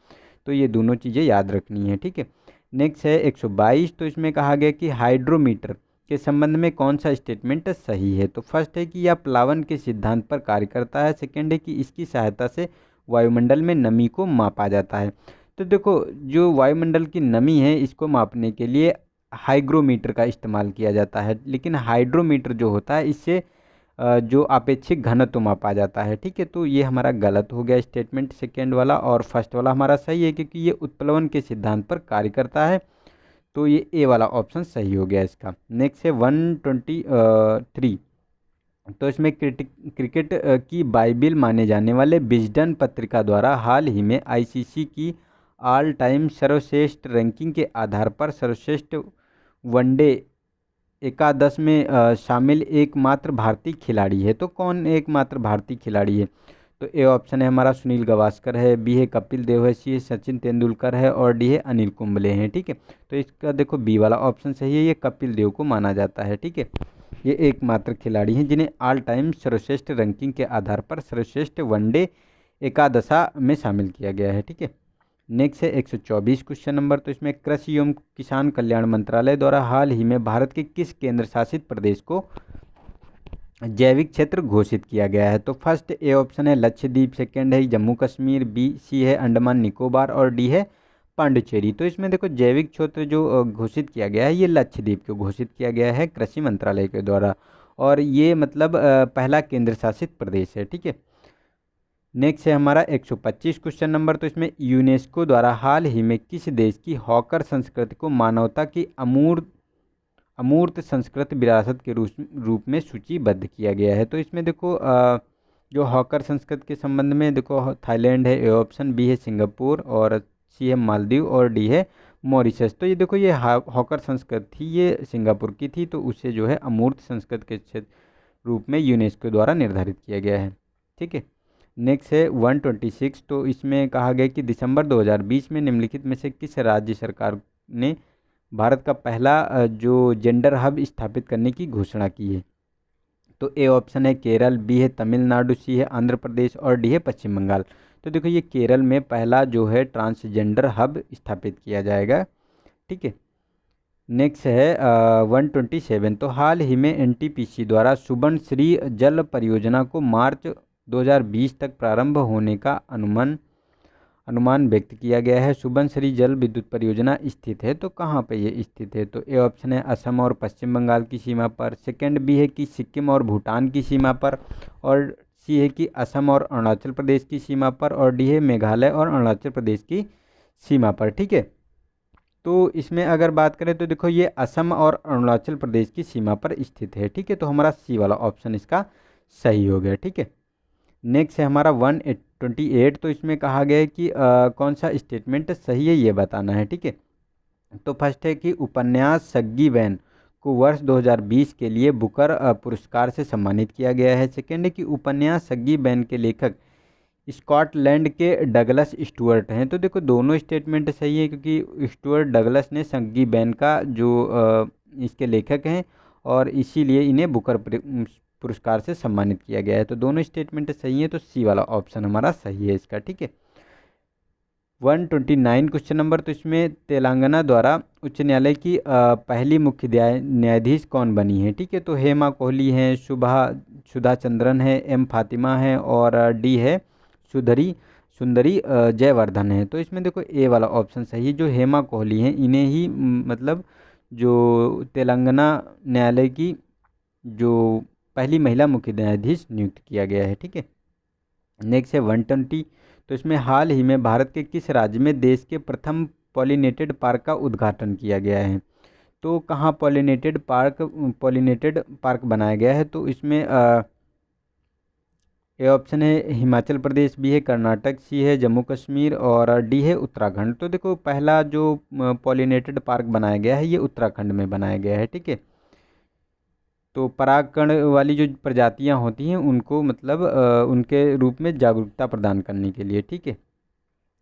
A: तो ये दोनों चीज़ें याद रखनी है, ठीक है। नेक्स्ट है 122। तो इसमें कहा गया कि हाइड्रोमीटर के संबंध में कौन सा स्टेटमेंट सही है। तो फर्स्ट है कि यह प्लावन के सिद्धांत पर कार्य करता है। सेकेंड है कि इसकी सहायता से वायुमंडल में नमी को मापा जाता है। तो देखो जो वायुमंडल की नमी है इसको मापने के लिए हाइग्रोमीटर का इस्तेमाल किया जाता है। लेकिन हाइड्रोमीटर जो होता है इससे जो अपेक्षित घनत्व मापा जाता है, ठीक है। तो ये हमारा गलत हो गया स्टेटमेंट सेकेंड वाला, और फर्स्ट वाला हमारा सही है क्योंकि ये उत्प्लवन के सिद्धांत पर कार्य करता है। तो ये ए वाला ऑप्शन सही हो गया इसका। नेक्स्ट है 123। तो इसमें क्रिकेट की बाइबिल माने जाने वाले विजडन पत्रिका द्वारा हाल ही में आईसीसी की ऑल टाइम सर्वश्रेष्ठ रैंकिंग के आधार पर सर्वश्रेष्ठ वनडे एकादश में शामिल एकमात्र भारतीय खिलाड़ी है। तो कौन एकमात्र भारतीय खिलाड़ी है? तो ए ऑप्शन है हमारा सुनील गावस्कर है, बी है कपिल देव है, सी है सचिन तेंदुलकर है और डी है अनिल कुंबले हैं। ठीक है, तो इसका देखो बी वाला ऑप्शन सही है, ये कपिल देव को माना जाता है। ठीक है, ये एकमात्र खिलाड़ी हैं जिन्हें ऑल टाइम सर्वश्रेष्ठ रैंकिंग के आधार पर सर्वश्रेष्ठ वनडे एकादशा में शामिल किया गया है। ठीक है, नेक्स्ट है 124 क्वेश्चन नंबर। तो इसमें कृषि एवं किसान कल्याण मंत्रालय द्वारा हाल ही में भारत के किस केंद्र शासित प्रदेश को जैविक क्षेत्र घोषित किया गया है? तो फर्स्ट ए ऑप्शन है लक्षद्वीप, सेकंड है जम्मू कश्मीर, बी सी है अंडमान निकोबार और डी है पांडिचेरी। तो इसमें देखो जैविक क्षेत्र जो घोषित किया गया है ये लक्षद्वीप को घोषित किया गया है कृषि मंत्रालय के द्वारा, और ये मतलब पहला केंद्र शासित प्रदेश है। ठीक है, नेक्स्ट है हमारा 125 क्वेश्चन नंबर। तो इसमें यूनेस्को द्वारा हाल ही में किस देश की हॉकर संस्कृति को मानवता की अमूर्त संस्कृत विरासत के रूप में सूचीबद्ध किया गया है? तो इसमें देखो जो हॉकर संस्कृति के संबंध में देखो थाईलैंड है ए ऑप्शन, बी है सिंगापुर और सी है मालदीव और डी है मॉरिशस। तो ये देखो ये हॉकर संस्कृति थी, ये सिंगापुर की थी, तो उसे जो है अमूर्त संस्कृति के क्षेत्र रूप में यूनेस्को द्वारा निर्धारित किया गया है। ठीक है, नेक्स्ट है 126। तो इसमें कहा गया कि दिसंबर 2020 में निम्नलिखित में से किस राज्य सरकार ने भारत का पहला जो जेंडर हब स्थापित करने की घोषणा की है? तो ए ऑप्शन है केरल, बी है तमिलनाडु, सी है आंध्र प्रदेश और डी है पश्चिम बंगाल। तो देखो ये केरल में पहला जो है ट्रांसजेंडर हब स्थापित किया जाएगा। ठीक है, नेक्स्ट है 127। तो हाल ही में एनटीपीसी द्वारा सुबनश्री जल परियोजना को मार्च 2020 तक प्रारंभ होने का अनुमान व्यक्त किया गया है। सुबनश्री जल विद्युत परियोजना स्थित है तो कहाँ पे ये स्थित है? तो ए ऑप्शन है असम और पश्चिम बंगाल की सीमा पर, सेकंड बी है कि सिक्किम और भूटान की सीमा पर, और सी है कि असम और अरुणाचल प्रदेश की सीमा पर, और डी है मेघालय और अरुणाचल प्रदेश की सीमा पर। ठीक है, तो इसमें अगर बात करें तो देखो ये असम और अरुणाचल प्रदेश की सीमा पर स्थित है। ठीक है, तो हमारा सी वाला ऑप्शन इसका सही हो गया। ठीक है, नेक्स्ट है हमारा 128। तो इसमें कहा गया है कि कौन सा स्टेटमेंट सही है ये बताना है। ठीक है, तो फर्स्ट है कि उपन्यास सग्गी वैन को वर्ष 2020 के लिए बुकर पुरस्कार से सम्मानित किया गया है। सेकेंड है कि उपन्यास सग्गी वैन के लेखक स्कॉटलैंड के डगलस स्टुअर्ट हैं। तो देखो दोनों स्टेटमेंट सही है क्योंकि स्टुअर्ट डगलस ने सग्गी वैन का जो इसके लेखक हैं और इसीलिए इन्हें बुकर पुरस्कार से सम्मानित किया गया है। तो दोनों स्टेटमेंट सही है, तो सी वाला ऑप्शन हमारा सही है इसका। ठीक है, 129 क्वेश्चन नंबर। तो इसमें तेलंगाना द्वारा उच्च न्यायालय की पहली मुख्य न्यायाधीश कौन बनी है? ठीक है, तो हेमा कोहली हैं, सुधा चंद्रन है, एम फातिमा है और डी है सुंदरी जयवर्धन है। तो इसमें देखो ए वाला ऑप्शन सही है, जो हेमा कोहली हैं इन्हें ही मतलब जो तेलंगाना न्यायालय की जो पहली महिला मुख्य न्यायाधीश नियुक्त किया गया है। ठीक है, नेक्स्ट है 120। तो इसमें हाल ही में भारत के किस राज्य में देश के प्रथम पॉलिनेटेड पार्क का उद्घाटन किया गया है? तो कहाँ पॉलिनेटेड पार्क बनाया गया है? तो इसमें ए ऑप्शन है हिमाचल प्रदेश, बी है कर्नाटक, सी है जम्मू कश्मीर और डी है उत्तराखंड। तो देखो पहला जो पॉलिनेटेड पार्क बनाया गया है ये उत्तराखंड में बनाया गया है। ठीक है, तो परागकण वाली जो प्रजातियां होती हैं उनको मतलब उनके रूप में जागरूकता प्रदान करने के लिए। ठीक है,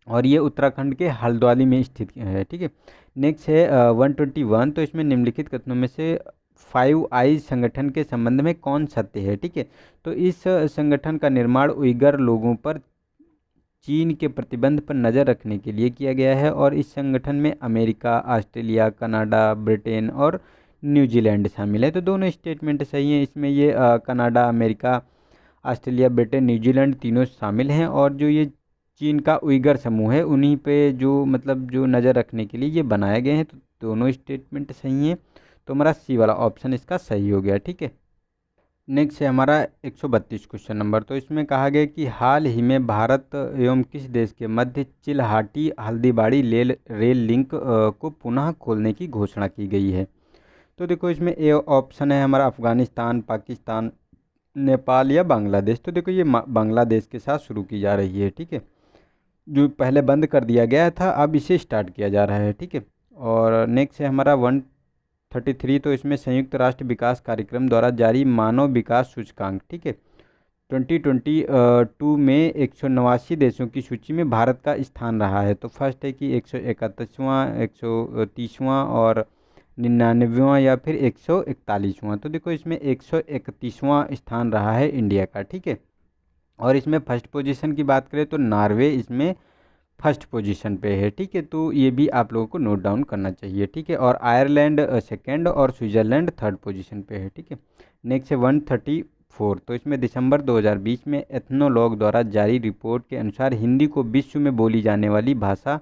A: और ये उत्तराखंड के हल्द्वानी में स्थित है। ठीक है, नेक्स्ट है 121। तो इसमें निम्नलिखित कथनों में से 5 आइज संगठन के संबंध में कौन सत्य है? ठीक है, तो इस संगठन का निर्माण उइगर लोगों पर चीन के प्रतिबंध पर नज़र रखने के लिए किया गया है, और इस संगठन में अमेरिका, ऑस्ट्रेलिया, कनाडा, ब्रिटेन और न्यूजीलैंड शामिल है। तो दोनों स्टेटमेंट सही हैं, इसमें ये Canada, America, Australia, Britain, New Zealand तीनों शामिल हैं, और जो ये चीन का उइगर समूह है उन्हीं पे जो मतलब जो नज़र रखने के लिए ये बनाए गए हैं। तो दोनों स्टेटमेंट सही हैं, तो हमारा सी वाला ऑप्शन इसका सही हो गया। ठीक है, नेक्स्ट है हमारा 132 क्वेश्चन नंबर। तो इसमें कहा गया कि हाल ही में भारत एवं किस देश के मध्य चिल्हाटी हल्दीबाड़ी रेल लिंक को पुनः खोलने की घोषणा की गई है? तो देखो इसमें ए ऑप्शन है हमारा अफ़गानिस्तान, पाकिस्तान, नेपाल या बांग्लादेश। तो देखो ये बांग्लादेश के साथ शुरू की जा रही है, ठीक है। जो पहले बंद कर दिया गया था अब इसे स्टार्ट किया जा रहा है, ठीक है। और नेक्स्ट है हमारा 133, तो इसमें संयुक्त राष्ट्र विकास कार्यक्रम द्वारा जारी मानव विकास सूचकांक, ठीक है, 2022 में 189 देशों की सूची में भारत का स्थान रहा है। तो फर्स्ट है कि 131वां, 130वां और 99वां या फिर 141वां। तो देखो इसमें 131वां स्थान रहा है इंडिया का, ठीक है। और इसमें फर्स्ट पोजीशन की बात करें तो नॉर्वे इसमें फर्स्ट पोजीशन पे है, ठीक है। तो ये भी आप लोगों को नोट डाउन करना चाहिए, ठीक है। और आयरलैंड सेकंड और स्विट्ज़रलैंड थर्ड पोजीशन पे है, ठीक है। नेक्स्ट है 134, तो इसमें दिसंबर 2020 में एथनोलॉग द्वारा जारी रिपोर्ट के अनुसार हिंदी को विश्व में बोली जाने वाली भाषा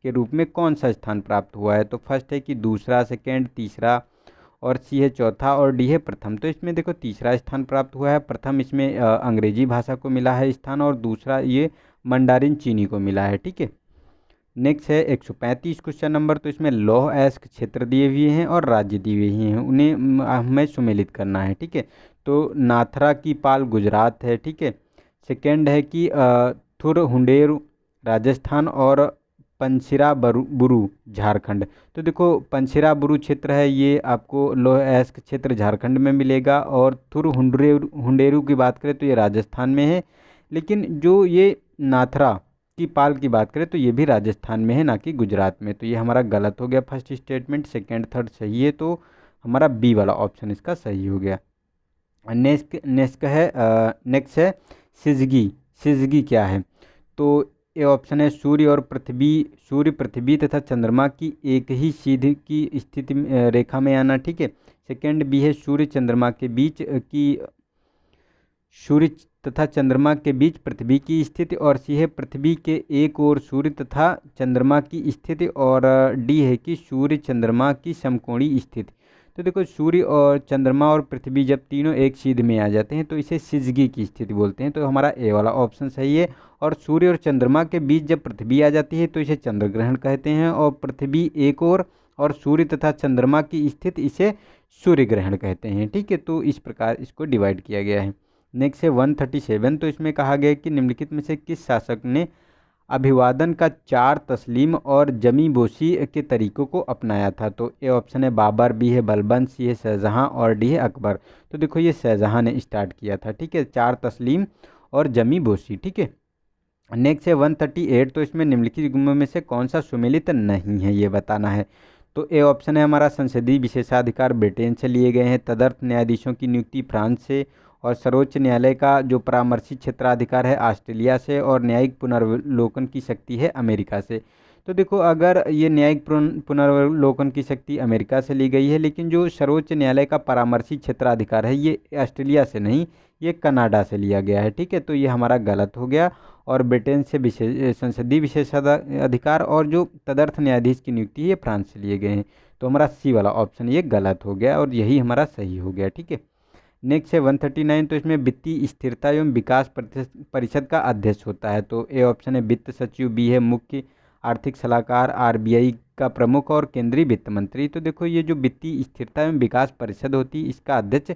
A: के रूप में कौन सा स्थान प्राप्त हुआ है। तो फर्स्ट है कि दूसरा, सेकेंड, तीसरा और सी है चौथा और डी है प्रथम। तो इसमें देखो तीसरा स्थान प्राप्त हुआ है, प्रथम इसमें अंग्रेजी भाषा को मिला है स्थान और दूसरा ये मंडारिन चीनी को मिला है, ठीक है। नेक्स्ट है 135 क्वेश्चन नंबर, तो इसमें लौह अयस्क क्षेत्र दिए हुए हैं और राज्य दिए हुए हैं, उन्हें हमें सुमेलित करना है, ठीक है। तो नाथरा की पाल गुजरात है, ठीक है। सेकेंड है कि थुर हुंडेर राजस्थान और पंछिरा बुरु झारखंड। तो देखो पंछिरा बुरु क्षेत्र है ये आपको लौह अयस्क क्षेत्र झारखंड में मिलेगा, और थुर हुंडेरू की बात करें तो ये राजस्थान में है। लेकिन जो ये नाथरा की पाल की बात करें तो ये भी राजस्थान में है, ना कि गुजरात में। तो ये हमारा गलत हो गया फर्स्ट स्टेटमेंट, सेकंड थर्ड सही है, तो हमारा बी वाला ऑप्शन इसका सही हो गया। नेक्स्ट है सिजगी। सिजगी क्या है? तो ये ऑप्शन है सूर्य और पृथ्वी, सूर्य पृथ्वी तथा चंद्रमा की एक ही सीधी की स्थिति रेखा में आना, ठीक है। सेकंड बी है सूर्य चंद्रमा के बीच की, सूर्य तथा चंद्रमा के बीच पृथ्वी की स्थिति, और सी है पृथ्वी के एक ओर सूर्य तथा चंद्रमा की स्थिति, और डी है कि सूर्य चंद्रमा की समकोणीय स्थिति। तो देखो सूर्य और चंद्रमा और पृथ्वी जब तीनों एक सीध में आ जाते हैं तो इसे सिजगी की स्थिति बोलते हैं। तो हमारा ए वाला ऑप्शन सही है। और सूर्य और चंद्रमा के बीच जब पृथ्वी आ जाती है तो इसे चंद्र ग्रहण कहते हैं, और पृथ्वी एक और सूर्य तथा चंद्रमा की स्थिति इसे सूर्य ग्रहण कहते हैं, ठीक है। तो इस प्रकार इसको डिवाइड किया गया है। नेक्स्ट है 137, तो इसमें कहा गया कि निम्नलिखित में से किस शासक ने अभिवादन का चार तस्लीम और जमी बोसी के तरीकों को अपनाया था। तो ए ऑप्शन है बाबर, बी है बलबन, सी है शाहजहां और डी है अकबर। तो देखो ये शाहजहां ने स्टार्ट किया था, ठीक है, चार तस्लीम और जमी बोसी, ठीक है। नेक्स्ट है 138, तो इसमें निम्नलिखित गुणों में से कौन सा सुमेलित नहीं है ये बताना है। तो ए ऑप्शन है हमारा संसदीय विशेषाधिकार ब्रिटेन से लिए गए हैं, तदर्थ न्यायाधीशों की नियुक्ति फ्रांस से, और सर्वोच्च न्यायालय का जो परामर्शी क्षेत्राधिकार है ऑस्ट्रेलिया से, और न्यायिक पुनर्वलोकन की शक्ति है अमेरिका से। तो देखो अगर ये न्यायिक पुनर्वलोकन की शक्ति अमेरिका से ली गई है, लेकिन जो सर्वोच्च न्यायालय का परामर्शी क्षेत्राधिकार है ये ऑस्ट्रेलिया से नहीं, ये कनाडा से लिया गया है, ठीक है। तो ये हमारा गलत हो गया। और ब्रिटेन से संसदीय विशेषाधिकार और जो तदर्थ न्यायाधीश की नियुक्ति है ये फ्रांस से लिए गए हैं। तो हमारा सी वाला ऑप्शन ये गलत हो गया और यही हमारा सही हो गया, ठीक है। नेक्स्ट है 139, तो इसमें वित्तीय स्थिरता एवं विकास परिषद का अध्यक्ष होता है। तो ए ऑप्शन है वित्त सचिव, बी है मुख्य आर्थिक सलाहकार, आरबीआई का प्रमुख और केंद्रीय वित्त मंत्री। तो देखो ये जो वित्तीय स्थिरता एवं विकास परिषद होती है इसका अध्यक्ष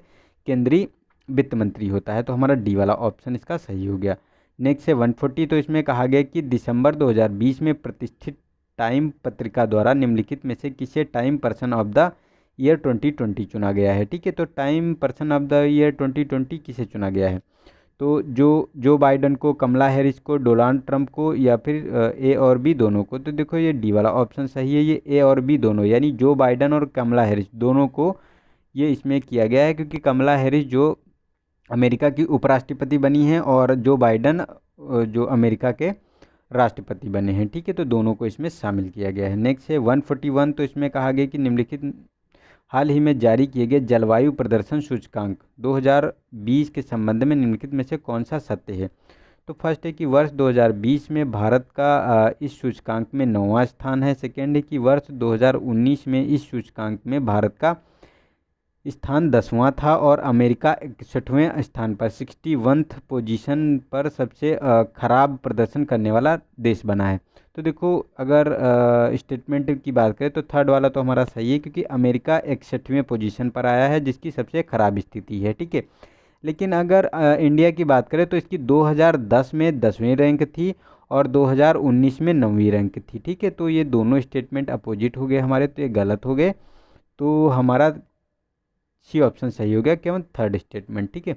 A: केंद्रीय वित्त मंत्री होता है। तो हमारा डी वाला ऑप्शन इसका सही हो गया। नेक्स्ट है 140, तो इसमें कहा गया कि दिसंबर 2020 में प्रतिष्ठित टाइम पत्रिका द्वारा निम्नलिखित में से किसे time person of the year 2020 चुना गया है, ठीक है। तो time person of the year 2020 किसे चुना गया है? तो जो बाइडन को, कमला हैरिस को, डोनाल्ड ट्रंप को, या फिर ए और बी दोनों को। तो देखो ये डी वाला ऑप्शन सही है, ये ए और बी दोनों, यानी जो बाइडन और कमला हैरिस दोनों को ये इसमें किया गया है, क्योंकि कमला हैरिस जो अमेरिका की उपराष्ट्रपति बनी हैं और जो बाइडन जो अमेरिका के राष्ट्रपति बने हैं, ठीक है। तो दोनों को इसमें शामिल किया गया है। नेक्स्ट है 141, तो इसमें कहा गया कि निम्नलिखित हाल ही में जारी किए गए जलवायु प्रदर्शन सूचकांक 2020 के संबंध में निम्नलिखित में से कौन सा सत्य है? तो फर्स्ट है कि वर्ष 2020 में भारत का इस सूचकांक में 9वां स्थान है। सेकेंड है कि वर्ष 2019 में इस सूचकांक में भारत का स्थान 10वां था और अमेरिका 61वें स्थान पर 61th पोजीशन पर सबसे खराब प्रदर्शन करने वाला देश बना है। तो देखो अगर स्टेटमेंट की बात करें तो थर्ड वाला तो हमारा सही है, क्योंकि अमेरिका 61वें पोजीशन पर आया है जिसकी सबसे खराब स्थिति है, ठीक है। लेकिन अगर इंडिया की बात करें तो इसकी 2010 में 10वीं रैंक थी और 2019 में 9वीं रैंक थी। ठीक है, तो ये दोनों स्टेटमेंट अपोजिट हो गए हमारे, तो ये गलत हो गए। तो हमारा सी ऑप्शन सही हो गया, केवल थर्ड स्टेटमेंट। ठीक है,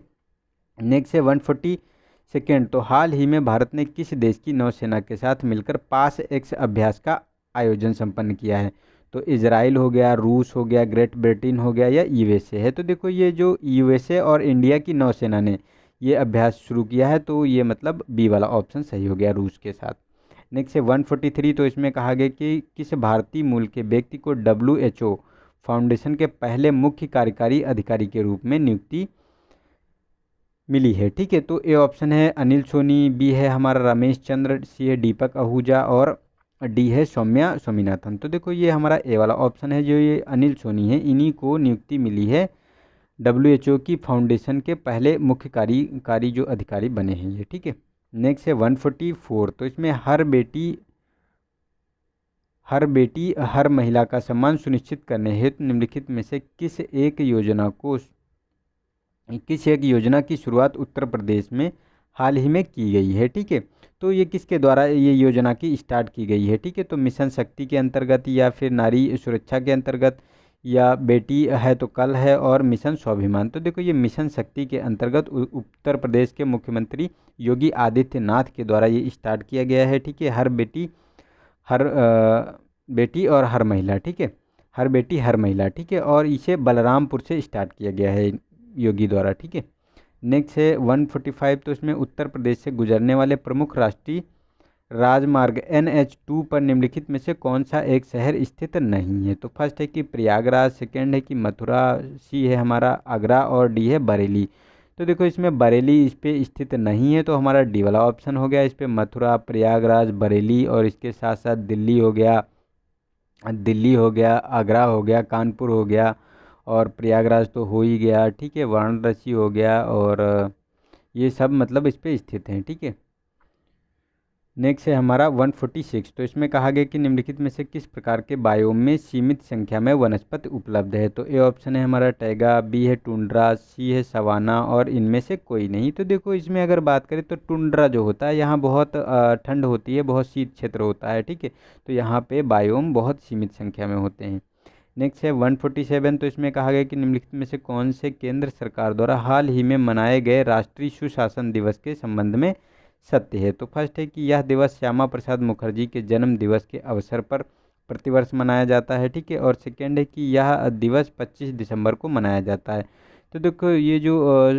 A: नेक्स्ट है 142। तो हाल ही में भारत ने किस देश की नौसेना के साथ मिलकर पास एक्स अभ्यास का आयोजन संपन्न किया है? तो इजराइल हो गया, रूस हो गया, ग्रेट ब्रिटेन हो गया, या यूएसए है। तो देखो ये जो यूएसए और इंडिया की नौसेना ने ये अभ्यास शुरू किया है, तो ये मतलब बी वाला ऑप्शन सही हो गया, रूस के साथ। नेक्स्ट है 143। तो इसमें कहा गया कि किस भारतीय मूल के व्यक्ति को WHO फाउंडेशन के पहले मुख्य कार्यकारी अधिकारी के रूप में नियुक्ति मिली है? ठीक है, तो ए ऑप्शन है अनिल सोनी, बी है हमारा रमेश चंद्र, सी है दीपक आहूजा, और डी है सौम्या स्वामीनाथन। तो देखो ये हमारा ए वाला ऑप्शन है, जो ये अनिल सोनी है, इन्हीं को नियुक्ति मिली है WHO की फाउंडेशन के पहले मुख्य कार्यकारी जो अधिकारी बने हैं ये। ठीक है, नेक्स्ट है 144। तो इसमें हर महिला का सम्मान सुनिश्चित करने हेतु निम्नलिखित में से किस एक योजना की शुरुआत उत्तर प्रदेश में हाल ही में की गई है? ठीक है, तो ये किसके द्वारा ये योजना की स्टार्ट की गई है? ठीक है, तो मिशन शक्ति के अंतर्गत, या फिर नारी सुरक्षा के अंतर्गत, या बेटी है तो कल है, और मिशन स्वाभिमान। तो देखो ये मिशन शक्ति के अंतर्गत उत्तर प्रदेश के मुख्यमंत्री योगी आदित्यनाथ के द्वारा ये स्टार्ट किया गया है। ठीक है, बेटी और हर महिला। ठीक है, हर बेटी हर महिला। ठीक है, और इसे बलरामपुर से स्टार्ट किया गया है योगी द्वारा। ठीक है, नेक्स्ट है 145। तो इसमें उत्तर प्रदेश से गुजरने वाले प्रमुख राष्ट्रीय राजमार्ग NH2 पर निम्नलिखित में से कौन सा एक शहर स्थित नहीं है? तो फर्स्ट है कि प्रयागराज, सेकंड है कि मथुरा, सी है हमारा आगरा, और डी है बरेली। तो देखो इसमें बरेली इस पे स्थित नहीं है, तो हमारा डी वाला ऑप्शन हो गया। इस पे मथुरा, प्रयागराज, बरेली, और इसके साथ साथ दिल्ली हो गया, आगरा हो गया, कानपुर हो गया, और प्रयागराज तो हो ही गया। ठीक है, वाराणसी हो गया, और ये सब मतलब इस पे स्थित हैं। ठीक है, नेक्स्ट है हमारा 146। तो इसमें कहा गया कि निम्नलिखित में से किस प्रकार के बायोम में सीमित संख्या में वनस्पति उपलब्ध है? तो ए ऑप्शन है हमारा टैगा, बी है टुंड्रा, सी है सवाना, और इनमें से कोई नहीं। तो देखो इसमें अगर बात करें तो टुंड्रा जो होता है यहाँ बहुत ठंड होती है, बहुत शीत क्षेत्र होता है। ठीक है, तो यहाँ पे बायोम बहुत सीमित संख्या में होते हैं। नेक्स्ट है 147। तो इसमें कहा गया कि निम्नलिखित में से कौन से केंद्र सरकार द्वारा हाल ही में मनाए गए राष्ट्रीय सुशासन दिवस के संबंध में सत्य है? तो फर्स्ट है कि यह दिवस श्यामा प्रसाद मुखर्जी के जन्म दिवस के अवसर पर प्रतिवर्ष मनाया जाता है। ठीक है, और सेकेंड है कि यह दिवस 25 दिसंबर को मनाया जाता है। तो देखो ये जो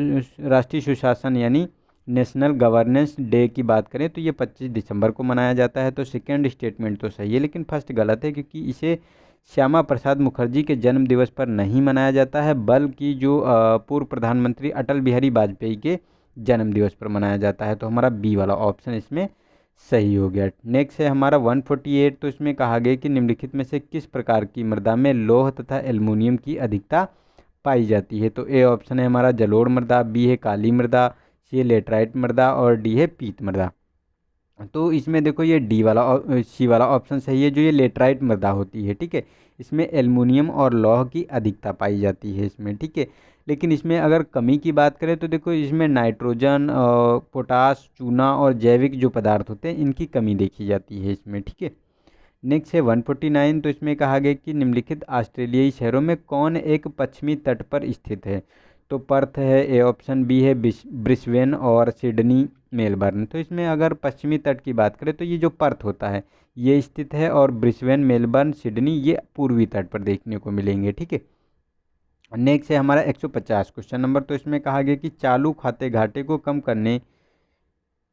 A: राष्ट्रीय सुशासन यानी नेशनल गवर्नेंस डे की बात करें तो ये 25 दिसंबर को मनाया जाता है। तो सेकेंड स्टेटमेंट तो सही है, लेकिन फर्स्ट गलत है, क्योंकि इसे श्यामा प्रसाद मुखर्जी के जन्म दिवस पर नहीं मनाया जाता है, बल्कि जो पूर्व प्रधानमंत्री अटल बिहारी वाजपेयी के जन्म दिवस पर मनाया जाता है। तो हमारा बी वाला ऑप्शन इसमें सही हो गया। नेक्स्ट है हमारा 148। तो इसमें कहा गया कि निम्नलिखित में से किस प्रकार की मृदा में लौह तथा एल्युमिनियम की अधिकता पाई जाती है? तो ए ऑप्शन है हमारा जलोढ़ मृदा, बी है काली मृदा, सी है लेटराइट मृदा, और डी है पीत मृदा। तो इसमें देखो ये सी वाला ऑप्शन सही है, जो ये लेटराइट मृदा होती है। ठीक है, इसमें एल्युमिनियम और लौह की अधिकता पाई जाती है इसमें। ठीक है, लेकिन इसमें अगर कमी की बात करें तो देखो इसमें नाइट्रोजन, पोटास, चूना और जैविक जो पदार्थ होते हैं इनकी कमी देखी जाती है इसमें। ठीक है, नेक्स्ट है 149। तो इसमें कहा गया कि निम्नलिखित ऑस्ट्रेलियाई शहरों में कौन एक पश्चिमी तट पर स्थित है? तो पर्थ है ए ऑप्शन, बी है ब्रिस्बेन, और सिडनी, मेलबर्न। तो इसमें अगर पश्चिमी तट की बात करें तो ये जो पर्थ होता है ये स्थित है, और ब्रिस्बेन, मेलबर्न, सिडनी ये पूर्वी तट पर देखने को मिलेंगे। ठीक है, नेक्स्ट है हमारा 150 क्वेश्चन नंबर। तो इसमें कहा गया कि चालू खाते घाटे को कम करने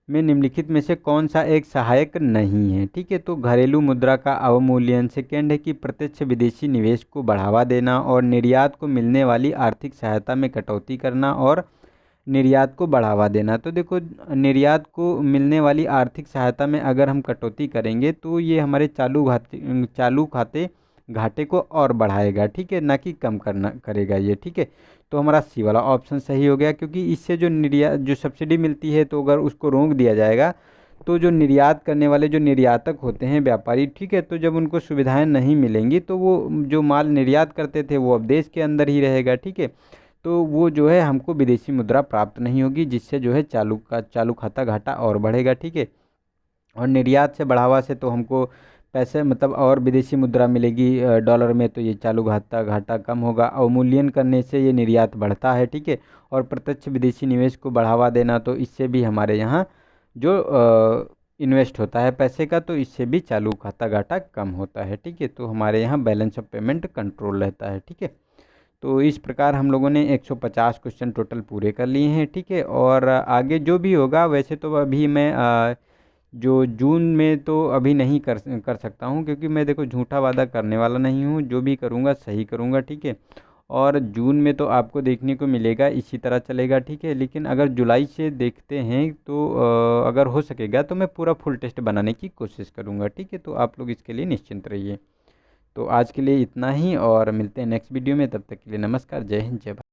A: में निम्नलिखित में से कौन सा एक सहायक नहीं है? ठीक है, तो घरेलू मुद्रा का अवमूल्यन, सेकेंड है कि प्रत्यक्ष विदेशी निवेश को बढ़ावा देना, और निर्यात को मिलने वाली आर्थिक सहायता में कटौती करना, और निर्यात को बढ़ावा देना। तो देखो निर्यात को मिलने वाली आर्थिक सहायता में अगर हम कटौती करेंगे तो ये हमारे चालू खाते घाटे को और बढ़ाएगा। ठीक है, ना कि कम करेगा ये। ठीक है, तो हमारा सी वाला ऑप्शन सही हो गया, क्योंकि इससे जो सब्सिडी मिलती है तो अगर उसको रोक दिया जाएगा तो जो निर्यात करने वाले जो निर्यातक होते हैं व्यापारी, ठीक है, तो जब उनको सुविधाएं नहीं मिलेंगी तो वो जो माल निर्यात करते थे वो अब देश के अंदर ही रहेगा। ठीक है, तो वो जो है हमको विदेशी मुद्रा प्राप्त नहीं होगी, जिससे जो है चालू खाता घाटा और बढ़ेगा, ठीक है। और निर्यात से बढ़ावा से तो हमको पैसे मतलब और विदेशी मुद्रा मिलेगी डॉलर में, तो ये चालू घाटा कम होगा। अवमूल्यन करने से ये निर्यात बढ़ता है, ठीक है। और प्रत्यक्ष विदेशी निवेश को बढ़ावा देना, तो इससे भी हमारे यहाँ जो इन्वेस्ट होता है पैसे का, तो इससे भी चालू खाता घाटा कम होता है, ठीक है। तो हमारे यहाँ बैलेंस ऑफ पेमेंट कंट्रोल रहता है, ठीक है। तो इस प्रकार हम लोगों ने 150 क्वेश्चन टोटल पूरे कर लिए हैं, ठीक है। और आगे जो भी होगा, वैसे तो अभी मैं जो जून में तो अभी नहीं कर सकता हूँ, क्योंकि मैं देखो झूठा वादा करने वाला नहीं हूँ, जो भी करूँगा सही करूँगा, ठीक है। और जून में तो आपको देखने को मिलेगा इसी तरह चलेगा, ठीक है। लेकिन अगर जुलाई से देखते हैं तो अगर हो सकेगा तो मैं पूरा फुल टेस्ट बनाने की कोशिश करूँगा, ठीक है। तो आप लोग इसके लिए निश्चिंत रहिए। तो आज के लिए इतना ही, और मिलते हैं नेक्स्ट वीडियो में। तब तक के लिए नमस्कार, जय हिंद, जय भारत।